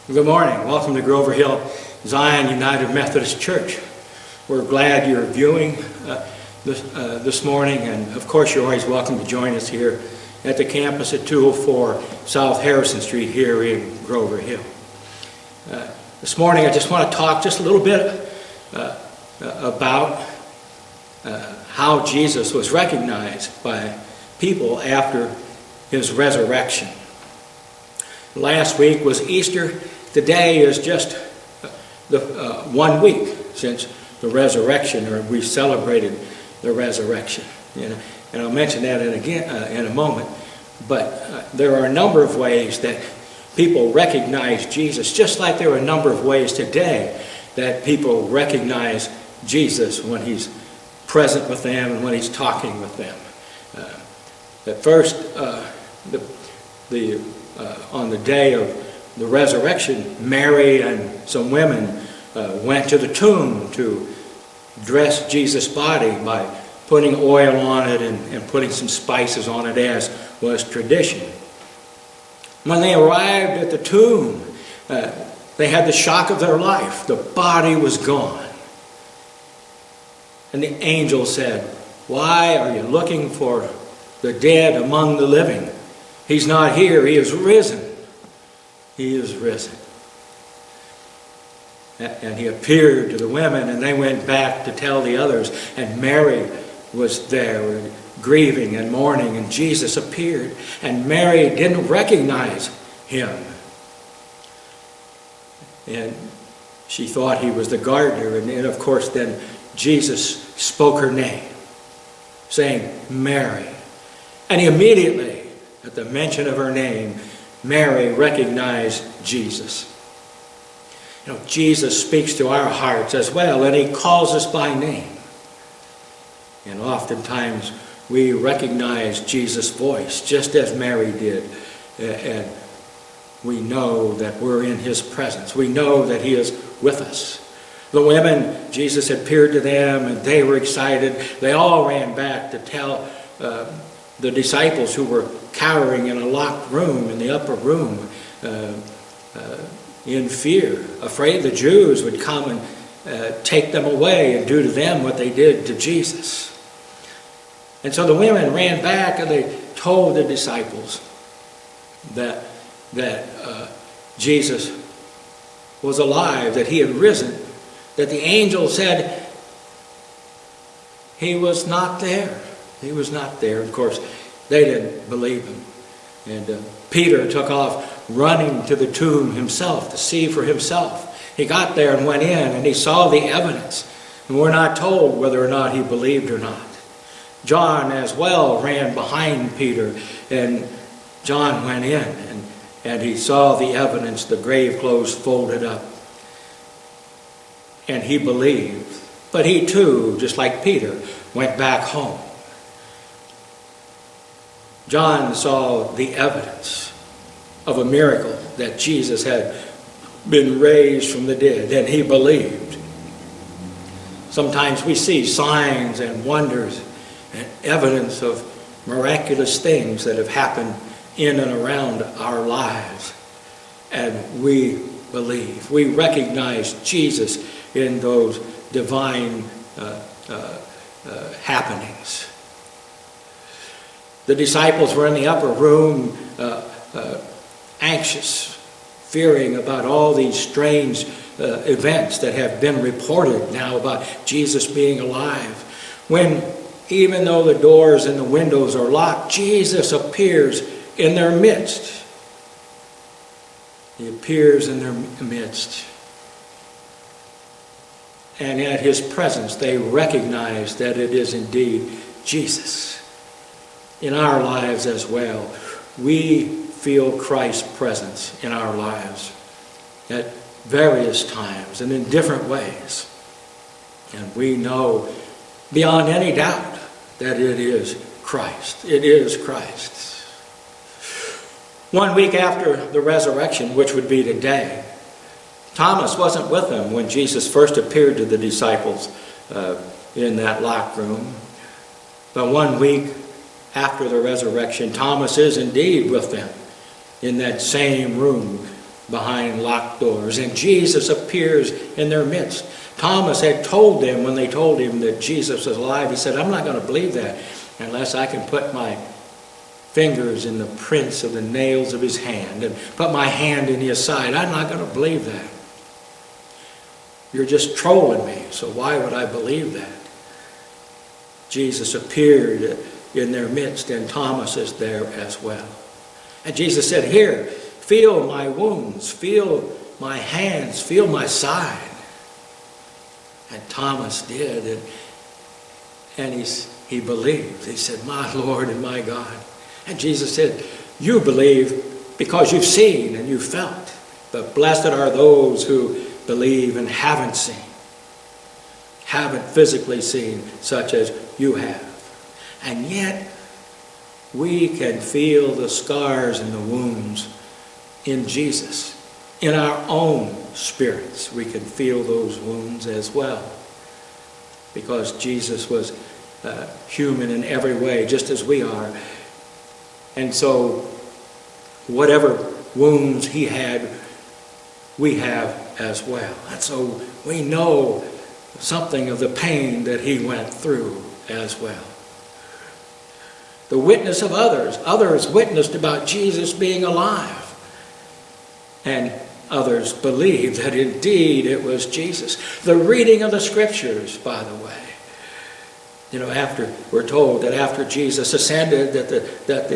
Good morning. Welcome to Grover Hill Zion United Methodist Church. We're glad you're viewing this morning, and of course you're always welcome to join us here at the campus at 204 South Harrison Street here in Grover Hill. This morning I just want to talk just a little bit about how Jesus was recognized by people after his resurrection. Last week was Easter. Today is just the 1 week since the resurrection, or we celebrated the resurrection. And I'll mention that in a moment. But there are a number of ways that people recognize Jesus, just like there are a number of ways today that people recognize Jesus when he's present with them and when he's talking with them. At first, on the day of the resurrection, Mary and some women went to the tomb to dress Jesus' body by putting oil on it and putting some spices on it, as was tradition. When they arrived at the tomb, they had the shock of their life. The body was gone. And the angel said, "Why are you looking for the dead among the living? He's not here. He is risen. He is risen." And he appeared to the women, and they went back to tell the others. And Mary was there, grieving and mourning, and Jesus appeared. And Mary didn't recognize him. And she thought he was the gardener. And of course, then Jesus spoke her name, saying, "Mary." And immediately, at the mention of her name, Mary recognized Jesus. Jesus speaks to our hearts as well, and he calls us by name. And oftentimes we recognize Jesus' voice, just as Mary did. And we know that we're in his presence. We know that he is with us. The women, Jesus appeared to them, and they were excited. They all ran back to tell the disciples, who were cowering in a locked room, in the upper room, in fear, afraid the Jews would come and take them away and do to them what they did to Jesus. And so the women ran back and they told the disciples that Jesus was alive, that he had risen, that the angel said he was not there. He was not there. Of course, they didn't believe him. And Peter took off running to the tomb himself to see for himself. He got there and went in, and he saw the evidence. And we're not told whether or not he believed or not. John as well ran behind Peter, and John went in, and he saw the evidence, the grave clothes folded up. And he believed. But he too, just like Peter, went back home. John saw the evidence of a miracle, that Jesus had been raised from the dead, and he believed. Sometimes we see signs and wonders and evidence of miraculous things that have happened in and around our lives, and we believe. We recognize Jesus in those divine happenings. The disciples were in the upper room, anxious, fearing about all these strange events that have been reported now about Jesus being alive. When, even though the doors and the windows are locked, Jesus appears in their midst. He appears in their midst. And at his presence, they recognize that it is indeed Jesus. In our lives as well, we feel Christ's presence in our lives at various times and in different ways. And we know beyond any doubt that it is Christ. It is Christ. 1 week after the resurrection, which would be today, Thomas wasn't with them when Jesus first appeared to the disciples in that locked room. But 1 week after the resurrection, Thomas is indeed with them in that same room behind locked doors, and Jesus appears in their midst. Thomas had told them, when they told him that Jesus was alive, he said, I'm not going to believe that unless I can put my fingers in the prints of the nails of his hand and put my hand in his side. I'm not going to believe that. You're just trolling me, so why would I believe that? Jesus appeared in their midst, and Thomas is there as well. And Jesus said, here, feel my wounds, feel my hands, feel my side. And Thomas did, and he believed. He said, my Lord and my God. And Jesus said, you believe because you've seen and you've felt. But blessed are those who believe and haven't seen, haven't physically seen, such as you have. And yet, we can feel the scars and the wounds in Jesus. In our own spirits, we can feel those wounds as well. Because Jesus was human in every way, just as we are. And so, whatever wounds he had, we have as well. And so, we know something of the pain that he went through as well. The witness of others. Others witnessed about Jesus being alive. And others believed that indeed it was Jesus. The reading of the scriptures, by the way. You know, after we're told that after Jesus ascended, that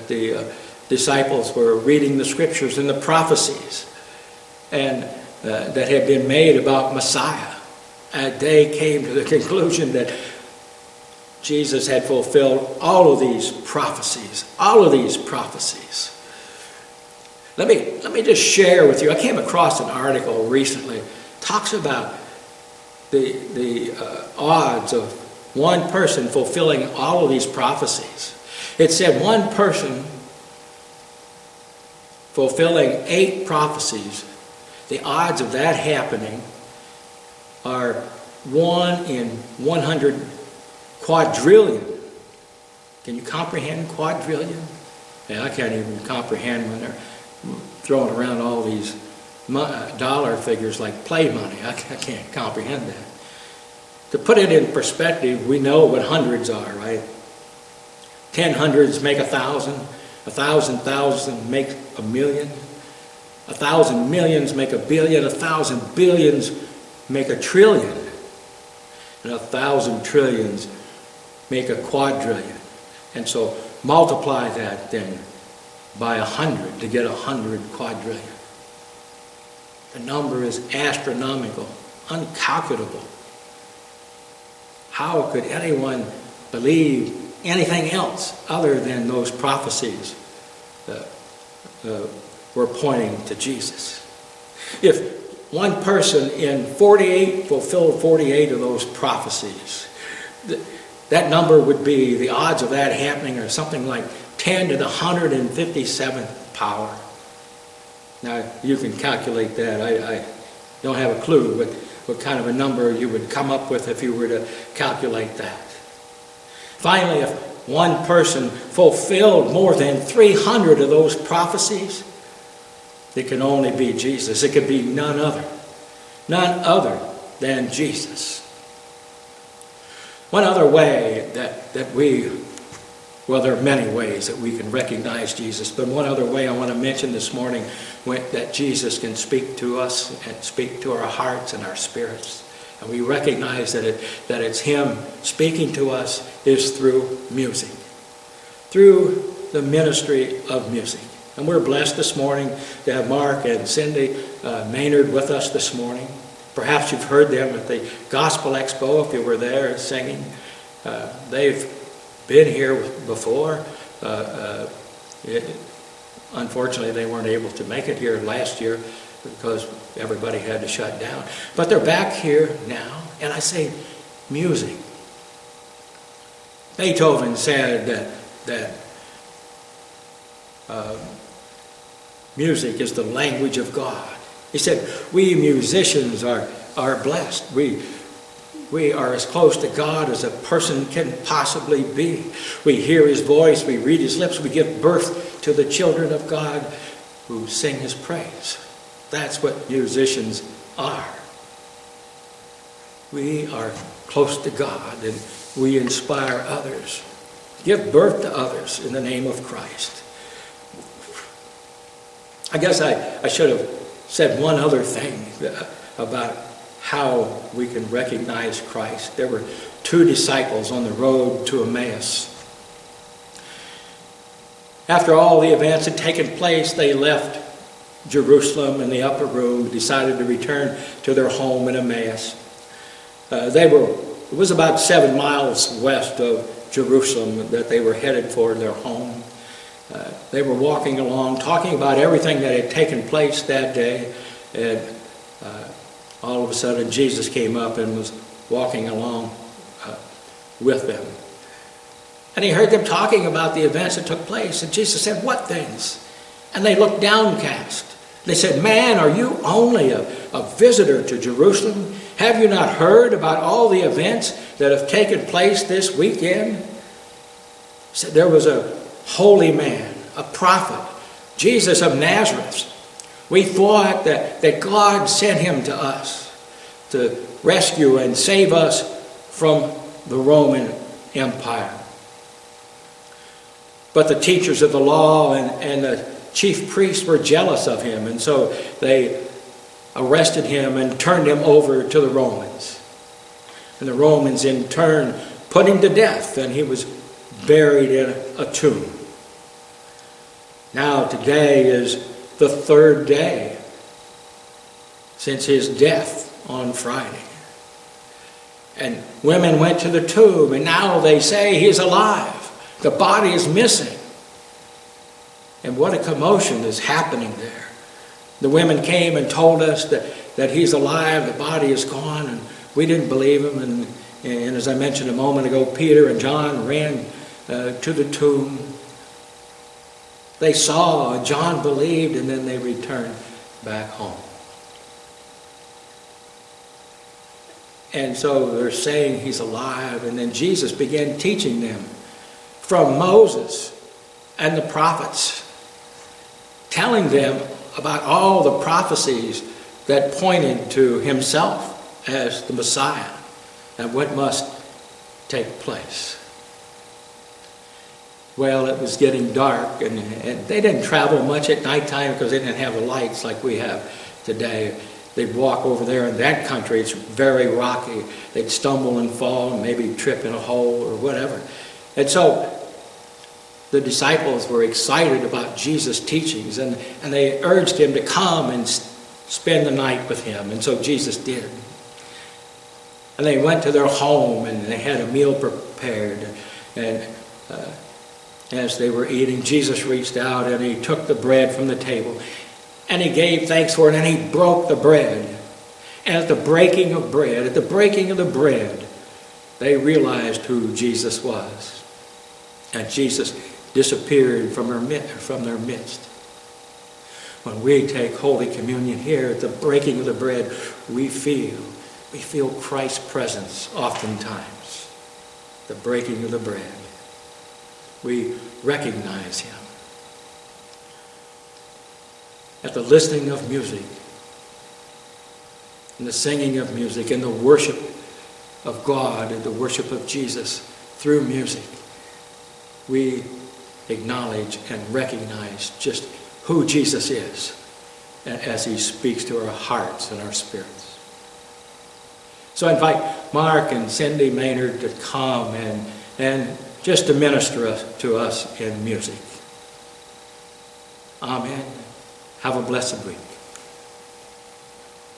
the disciples were reading the scriptures and the prophecies and that had been made about Messiah. And they came to the conclusion that Jesus had fulfilled all of these prophecies. All of these prophecies. Let me just share with you. I came across an article recently. It talks about the odds of one person fulfilling all of these prophecies. It said one person fulfilling 8 prophecies, the odds of that happening are 1 in 100 quadrillion. Can you comprehend quadrillion? Yeah, I can't even comprehend when they're throwing around all these dollar figures like play money. I can't comprehend that. To put it in perspective, we know what hundreds are, right? 10 hundreds make 1,000. 1,000 thousands make 1,000,000. 1,000 millions make 1 billion. 1,000 billions make 1 trillion. And 1,000 trillions make 1 quadrillion. And so multiply that then by 100 to get 100 quadrillion. The number is astronomical, uncalculable. How could anyone believe anything else other than those prophecies that were pointing to Jesus? If one person in 48 fulfilled 48 of those prophecies, that number would be, the odds of that happening are something like 10 to the 157th power. Now, you can calculate that. I don't have a clue what kind of a number you would come up with if you were to calculate that. Finally, if one person fulfilled more than 300 of those prophecies, it can only be Jesus. It could be none other than Jesus. One other way that we, well, there are many ways that we can recognize Jesus, but one other way I want to mention this morning that Jesus can speak to us and speak to our hearts and our spirits. And we recognize that it's Him speaking to us is through music, through the ministry of music. And we're blessed this morning to have Mark and Cindy Maynard with us this morning. Perhaps you've heard them at the Gospel Expo if you were there singing. They've been here before. Unfortunately, they weren't able to make it here last year because everybody had to shut down. But they're back here now, and I say music. Beethoven said that music is the language of God. He said, we musicians are blessed. We are as close to God as a person can possibly be. We hear His voice, we read His lips, we give birth to the children of God. who sing his praise. That's what musicians are. We are close to God, and we inspire others, give birth to others in the name of Christ. I guess I should have said one other thing about how we can recognize Christ. There were two disciples on the road to Emmaus. After all the events had taken place, they left Jerusalem in the upper room, decided to return to their home in Emmaus. It was about 7 miles west of Jerusalem that they were headed for their home. They were walking along, talking about everything that had taken place that day, and all of a sudden Jesus came up and was walking along with them. And he heard them talking about the events that took place, and Jesus said, "What things?" And they looked downcast. They said, "Man, are you only a visitor to Jerusalem? Have you not heard about all the events that have taken place this weekend?" He said, "There was a holy man, a prophet, Jesus of Nazareth. We thought that God sent him to us to rescue and save us from the Roman Empire. But the teachers of the law and the chief priests were jealous of him, and so they arrested him and turned him over to the Romans. And the Romans in turn put him to death, and he was buried in a tomb. Now today is the 3rd day since his death on Friday. And women went to the tomb, and now they say he's alive. The body is missing." And what a commotion is happening there. The women came and told us that he's alive, the body is gone, and we didn't believe him. And as I mentioned a moment ago, Peter and John ran to the tomb. They saw, John believed, and then they returned back home. And so they're saying he's alive, and then Jesus began teaching them from Moses and the prophets, telling them about all the prophecies that pointed to himself as the Messiah and what must take place. Well, it was getting dark, and they didn't travel much at nighttime because they didn't have the lights like we have today. They'd walk over there in that country, it's very rocky. They'd stumble and fall and maybe trip in a hole or whatever. And so the disciples were excited about Jesus' teachings, and they urged him to come and spend the night with him. And so Jesus did. And they went to their home, and they had a meal prepared. And as they were eating, Jesus reached out and he took the bread from the table, and he gave thanks for it, and he broke the bread. And at the breaking of the bread, they realized who Jesus was. And Jesus disappeared from their midst. When we take Holy Communion here, at the breaking of the bread, we feel Christ's presence oftentimes. The breaking of the bread. We recognize him. At the listening of music, and the singing of music, and the worship of God, and the worship of Jesus through music, we acknowledge and recognize just who Jesus is as he speaks to our hearts and our spirits. So I invite Mark and Cindy Maynard to come and just to minister to us in music. Amen. Have a blessed week.